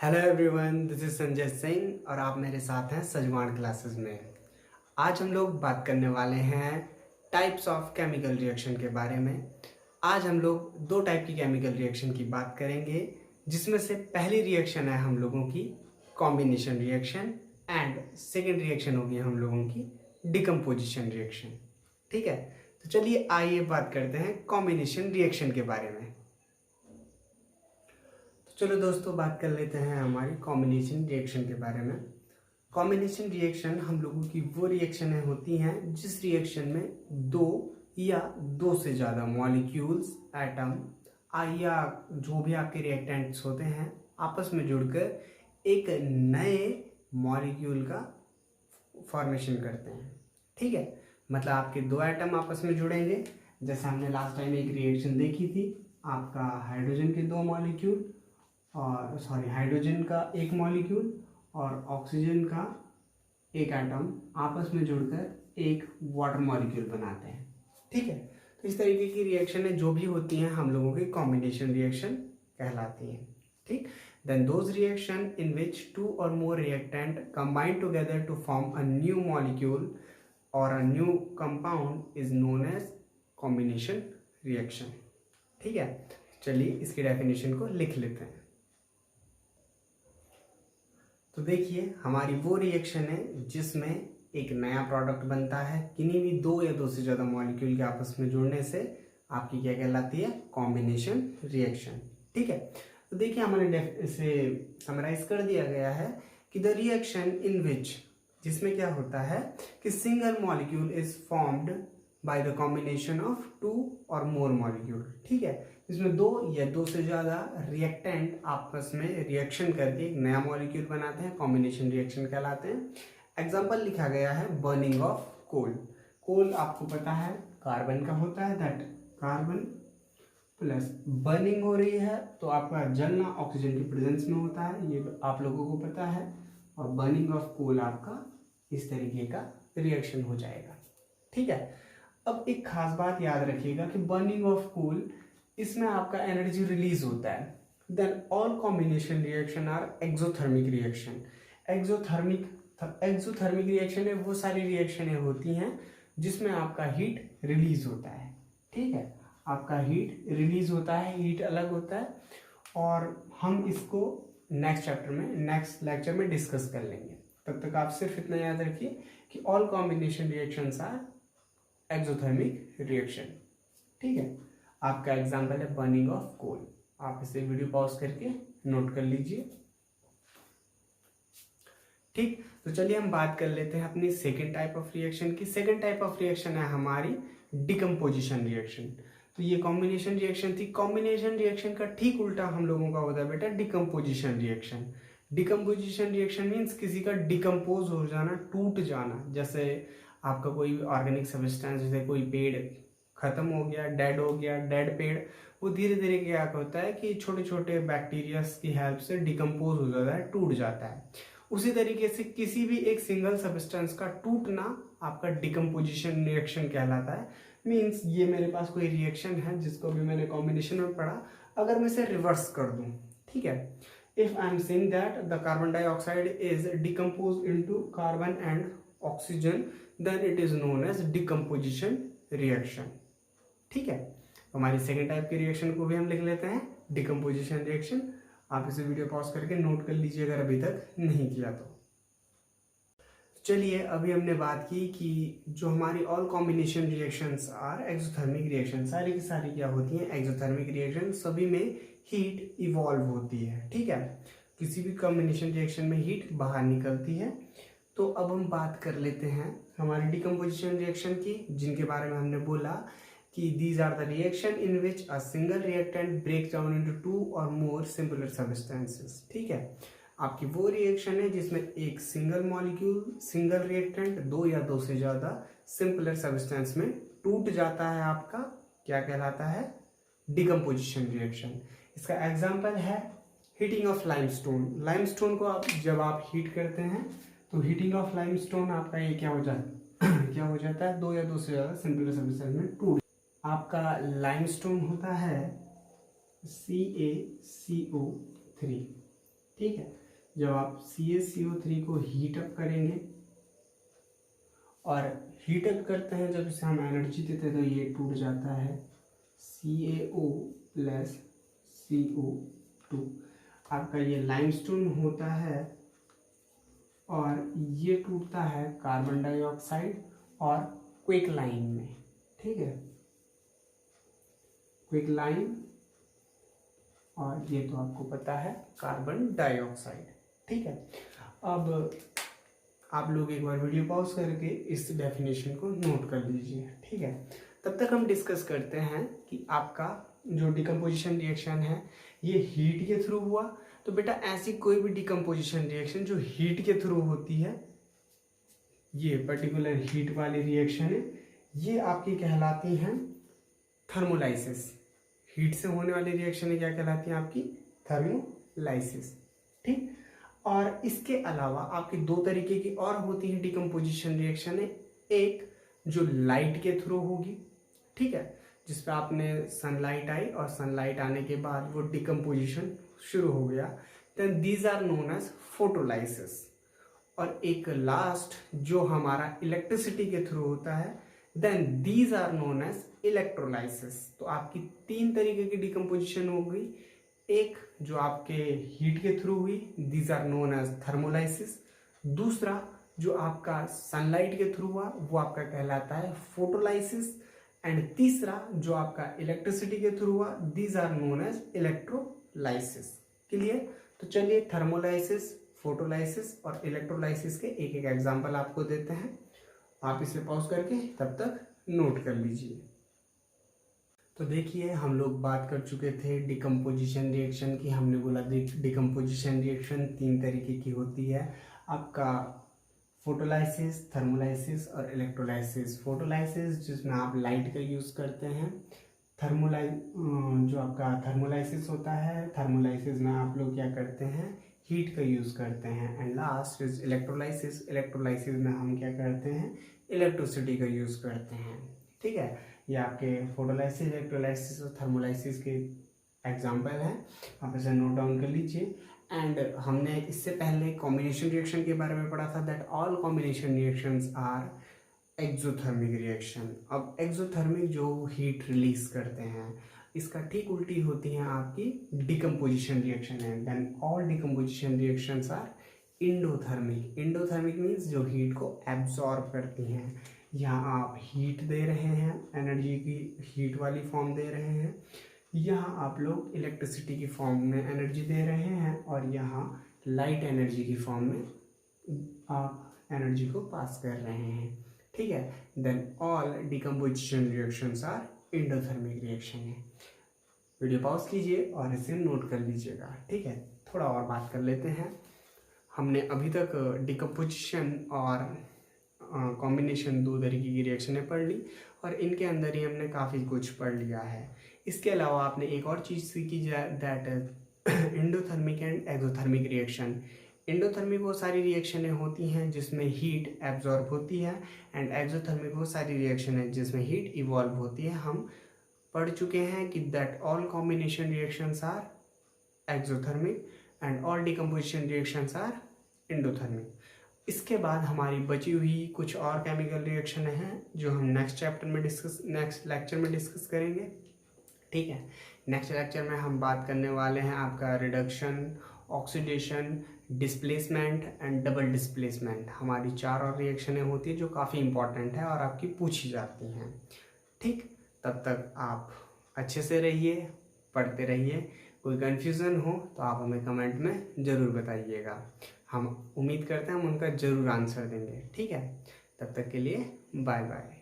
Hello everyone, this is Sanjay Singh और आप मेरे साथ हैं सजवान क्लासेस में। आज हम लोग बात करने वाले हैं टाइप्स ऑफ केमिकल रिएक्शन के बारे में। आज हम लोग दो टाइप की केमिकल रिएक्शन की बात करेंगे, जिसमें से पहली रिएक्शन है हम लोगों की combination reaction and second reaction होगी हम लोगों की डिकम्पोजिशन रिएक्शन। ठीक है, तो चलिए आइए बात करते हैं कॉम्बिनेशन रिएक्शन के बारे में। चलो दोस्तों, बात कर लेते हैं हमारी कॉम्बिनेशन रिएक्शन के बारे में। कॉम्बिनेशन रिएक्शन हम लोगों की वो रिएक्शनें होती हैं जिस रिएक्शन में दो या दो से ज़्यादा मॉलिक्यूल्स, एटम या जो भी आपके रिएक्टेंट्स होते हैं आपस में जुड़कर एक नए मॉलिक्यूल का फॉर्मेशन करते हैं। ठीक है, मतलब आपके दो एटम आपस में जुड़ेंगे। जैसे हमने लास्ट टाइम एक रिएक्शन देखी थी, आपका हाइड्रोजन के दो मॉलिक्यूल और हाइड्रोजन का एक मॉलिक्यूल और ऑक्सीजन का एक एटम आपस में जुड़कर एक वाटर मॉलिक्यूल बनाते हैं। ठीक है, तो इस तरीके की रिएक्शनें जो भी होती हैं हम लोगों की कॉम्बिनेशन रिएक्शन कहलाती हैं। ठीक, then those reaction in which two और more reactant combine together to form a new molecule और a new compound is known as combination reaction. ठीक है, चलिए इसकी डेफिनेशन को लिख लेते हैं। तो देखिए, हमारी वो रिएक्शन है जिसमें एक नया प्रोडक्ट बनता है किन्हीं भी दो या दो से ज़्यादा मॉलिक्यूल के आपस में जुड़ने से। आपकी क्या कहलाती है? Combination reaction. ठीक है, तो देखिए हमारे इसे समराइज कर दिया गया है कि द रिएक्शन इन विच, जिसमें क्या होता है कि single molecule is formed by the combination of two और मोर मॉलिक्यूल। ठीक है, इसमें दो या दो से ज़्यादा रिएक्टेंट आपस में रिएक्शन करके एक नया मॉलिक्यूल बनाते हैं, कॉम्बिनेशन रिएक्शन कहलाते हैं। एग्जाम्पल लिखा गया है बर्निंग ऑफ कोल। कोल आपको पता है कार्बन का होता है, दैट कार्बन प्लस बर्निंग हो रही है तो आपका जलना ऑक्सीजन की प्रेजेंस में होता है, ये आप लोगों को पता है। और बर्निंग ऑफ कोल आपका इस तरीके का रिएक्शन हो जाएगा। ठीक है, अब एक खास बात याद रखिएगा कि बर्निंग ऑफ कोल, इसमें आपका एनर्जी रिलीज होता है। Then all combination reaction are exothermic reaction. Exothermic reaction है वो सारी रिएक्शनें होती हैं जिसमें आपका हीट रिलीज होता है। ठीक है, आपका हीट रिलीज होता है, हीट अलग होता है, और हम इसको नेक्स्ट चैप्टर में, नेक्स्ट लेक्चर में डिस्कस कर लेंगे। तब तक आप सिर्फ इतना याद रखिए कि all combination reactions are exothermic reaction. ठीक है, आपका एग्जाम्पल है बर्निंग ऑफ कोल। आप इसे वीडियो पॉज करके नोट कर लीजिए। ठीक, तो चलिए हम बात कर लेते हैं अपनी सेकेंड टाइप ऑफ रिएक्शन की। सेकेंड टाइप ऑफ रिएक्शन है हमारी डिकम्पोजिशन रिएक्शन। तो ये कॉम्बिनेशन रिएक्शन थी। कॉम्बिनेशन रिएक्शन का ठीक उल्टा हम लोगों का होता है बेटा decomposition reaction. Decomposition reaction means किसी का डिकम्पोज हो जाना, टूट जाना। जैसे आपका कोई ऑर्गेनिक सब्सटेंस, जैसे कोई पेड़ खत्म हो गया, डेड हो गया, डेड पेड़, वो धीरे धीरे क्या होता है कि छोटे छोटे बैक्टीरियाज की हेल्प से डिकम्पोज हो जाता है, टूट जाता है। उसी तरीके से किसी भी एक सिंगल सब्सटेंस का टूटना आपका डिकम्पोजिशन रिएक्शन कहलाता है। मीन्स ये मेरे पास कोई रिएक्शन है जिसको भी मैंने कॉम्बिनेशन में पढ़ा, अगर मैं इसे रिवर्स कर दूं, ठीक है, if I am saying that the carbon dioxide is decompose into carbon and oxygen, then it is known as decomposition reaction. ठीक है, तो हमारी सेकेंड टाइप की रिएक्शन को भी हम लिख लेते हैं डिकम्पोजिशन रिएक्शन। आप इसे वीडियो पॉज करके नोट कर लीजिए अगर अभी तक नहीं किया तो। चलिए, अभी हमने बात की कि जो हमारी all combination reactions are exothermic reaction, सारी की सारी क्या होती हैं? Exothermic reaction. सभी में हीट इवॉल्व होती है। ठीक है, किसी भी कॉम्बिनेशन रिएक्शन में हीट बाहर निकलती है। तो अब हम बात कर लेते हैं हमारी डिकम्पोजिशन रिएक्शन की, जिनके बारे में हमने बोला कि these are the reaction in which a single reactant break down into two और मोर सिंपलर सब्सटेंसेस। ठीक है, आपकी वो रिएक्शन है जिसमें एक सिंगल मॉलिक्यूल, सिंगल रिएक्टेंट दो या दो से ज्यादा सिंपलर सब्सटेंस में टूट जाता है। आपका क्या कहलाता है? Decomposition reaction. इसका एग्जाम्पल है हीटिंग ऑफ लाइमस्टोन। लाइमस्टोन को जब आप हीट करते हैं तो हीटिंग ऑफ लाइमस्टोन आपका ये क्या हो जाता है क्या हो जाता है? दो या दो से ज्यादा सिंपलर सब्सटेंस में टूट। आपका लाइमस्टोन होता है CaCO3। ठीक है। जब आप CaCO3 को हीट अप करेंगे और हीट अप करते हैं, जब इसे हम एनर्जी देते हैं तो ये टूट जाता है CaO प्लस CO2। आपका ये लाइमस्टोन होता है और ये टूटता है कार्बन डाइऑक्साइड और क्विकलाइन में, ठीक है, क्विकलाइन, और ये तो आपको पता है कार्बन डाइऑक्साइड, ठीक है। अब आप लोग एक बार वीडियो पॉज करके इस डेफिनेशन को नोट कर लीजिए, ठीक है। तब तक हम डिस्कस करते हैं कि आपका जो डिकम्पोजिशन रिएक्शन है ये हीट के थ्रू हुआ। तो बेटा ऐसी कोई भी डिकम्पोजिशन रिएक्शन जो हीट के थ्रू होती है, ये पर्टिकुलर हीट वाली रिएक्शन है, ये आपकी कहलाती हैं थर्मोलाइसिस। हीट से होने वाली रिएक्शन क्या कहलाती है आपकी? थर्मोलाइसिस, ठीक। और इसके अलावा आपकी दो तरीके की और होती है डिकम्पोजिशन रिएक्शन है। एक जो लाइट के थ्रू होगी, ठीक है, जिसपे आपने सनलाइट आई और सनलाइट आने के बाद वो डिकम्पोजिशन शुरू हो गया, then these are known as photolysis. और एक लास्ट जो हमारा इलेक्ट्रिसिटी के थ्रू होता है, then these are known as electrolysis. तो आपकी तीन तरीके की डिकम्पोजिशन हो गई। एक जो आपके हीट के थ्रू हुई, these are known as thermolysis. दूसरा जो आपका सनलाइट के थ्रू हुआ, वो आपका कहलाता है फोटोलाइसिस। एंड तीसरा जो आपका इलेक्ट्रिसिटी के थ्रू हुआ, these are known as electrolysis. Clear? तो चलिए थर्मोलाइसिस, फोटोलाइसिस और इलेक्ट्रोलाइसिस के एक एक एग्जाम्पल आपको देते हैं। आप इसे पॉज करके तब तक नोट कर लीजिए। तो देखिए हम लोग बात कर चुके थे डिकम्पोजिशन रिएक्शन की। हमने बोला डिकम्पोजिशन रिएक्शन तीन तरीके की होती है, आपका फोटोलाइसिस, थर्मोलाइसिस और इलेक्ट्रोलाइसिस। फोटोलाइसिस जिसमें आप लाइट का यूज़ करते हैं, जो आपका थर्मोलाइसिस होता है, थर्मोलाइसिस में आप लोग क्या करते हैं? हीट का यूज़ करते हैं। And last is electrolysis. Electrolysis में हम क्या करते हैं? इलेक्ट्रिसिटी का यूज़ करते हैं, ठीक है। ये आपके फोटोलाइसिस, इलेक्ट्रोलाइसिस और थर्मोलाइसिस के एग्जाम्पल हैं, आप इसे नोट डाउन कर लीजिए। एंड हमने इससे पहले कॉम्बिनेशन रिएक्शन के बारे में पढ़ा था, that all combination reactions are exothermic reaction. अब एक्सोथर्मिक जो हीट रिलीज करते हैं, इसका ठीक उल्टी होती हैं आपकी डिकम्पोजिशन रिएक्शन है। Then all decomposition reactions are endothermic. Endothermic means जो हीट को एब्जॉर्ब करती हैं। यहाँ आप हीट दे रहे हैं, एनर्जी की हीट वाली फॉर्म दे रहे हैं, यहाँ आप लोग इलेक्ट्रिसिटी की फॉर्म में एनर्जी दे रहे हैं, और यहाँ लाइट एनर्जी की फॉर्म में आप एनर्जी को पास कर रहे हैं, ठीक है। Then all decomposition reactions are endothermic reaction है। वीडियो पॉज कीजिए और इसे नोट कर लीजिएगा, ठीक है। थोड़ा और बात कर लेते हैं। हमने अभी तक डिकम्पोजिशन और कॉम्बिनेशन दो तरीके की रिएक्शनें पढ़ ली, और इनके अंदर ही हमने काफ़ी कुछ पढ़ लिया है। इसके अलावा आपने एक और चीज़ सीखी, that is endothermic and exothermic reaction. Endothermic वो सारी रिएक्शनें होती हैं जिसमें हीट एब्जॉर्ब होती है, एंड एक्सोथर्मिक वो सारी रिएक्शन है जिसमें हीट इवॉल्व होती है। हम पढ़ चुके हैं कि that all combination reactions are exothermic and all decomposition reactions are endothermic. इसके बाद हमारी बची हुई कुछ और केमिकल रिएक्शन हैं जो हम नेक्स्ट लेक्चर में डिस्कस करेंगे, ठीक है। नेक्स्ट लेक्चर में हम बात करने वाले हैं आपका reduction, oxidation, displacement and double displacement. हमारी चार और रिएक्शनें होती हैं जो काफ़ी इंपॉर्टेंट है और आपकी पूछी जाती हैं, ठीक। तब तक आप अच्छे से रहिए, पढ़ते रहिए। कोई कन्फ्यूज़न हो तो आप हमें कमेंट में ज़रूर बताइएगा, हम उम्मीद करते हैं हम उनका ज़रूर आंसर देंगे, ठीक है। तब तक के लिए बाय बाय।